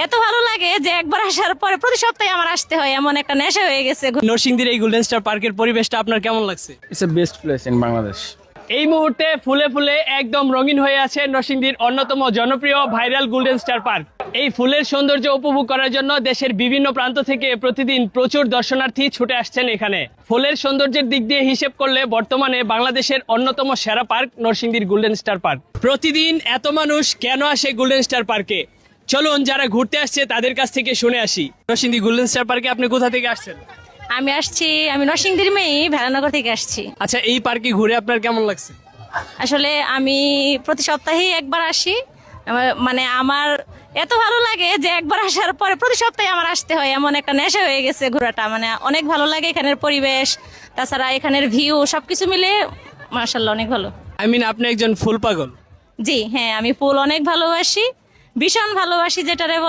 এত ভালো লাগে যে একবার আসার পরে প্রতি সপ্তাহে আমার আসতে হয়, এমন একটা নেশা হয়ে গেছে। নরসিংদীর এই গোল্ডেন স্টার পার্কের পরিবেশটা আপনার কেমন লাগছে? It's a best place in Bangladesh. এই মুহূর্তে ফুলে ফুলে একদম রঙিন হয়ে আছে নরসিংদীর অন্যতম জনপ্রিয় ভাইরাল গোল্ডেন স্টার পার্ক। এই ফুলের সৌন্দর্য উপভোগ করার জন্য দেশের বিভিন্ন প্রান্ত থেকে প্রতিদিন প্রচুর দর্শনার্থী ছুটে আসছেন এখানে। ফুলের সৌন্দর্যের দিক দিয়ে হিসেব করলে বর্তমানে বাংলাদেশের অন্যতম সেরা পার্ক নরসিংদীর গোল্ডেন স্টার পার্ক। প্রতিদিন এত মানুষ কেন আসে গোল্ডেন স্টার পার্কে? চলুন যারা ঘুরতে আসছে তাদের কাছ থেকে শুনে আসি। নরসিংদী গোল্ডেন স্টার পার্কে আপনি কোথা থেকে আসছেন? আমি নরসিংদীর মেয়ে, ভেড়ানগর থেকে আসছি। আচ্ছা, এই পার্কে ঘুরে আপনার কেমন লাগছে? আসলে আমি প্রতি সপ্তাহেই একবার আসি। মানে আমার এত ভালো লাগে যে একবার আসার পরে প্রতি সপ্তাহে আমার আসতে হয়, এমন একটা নেশা হয়ে গেছে ঘোরাটা। মানে অনেক ভালো লাগে এখানের পরিবেশ, তাছাড়া এখানের ভিউ সবকিছু মিলে মাশাআল্লাহ অনেক ভালো। আপনি একজন ফুল পাগল? জি হ্যাঁ, আমি ফুল অনেক ভালোবাসি, ভীষণ ভালোবাসি যেটারে বলে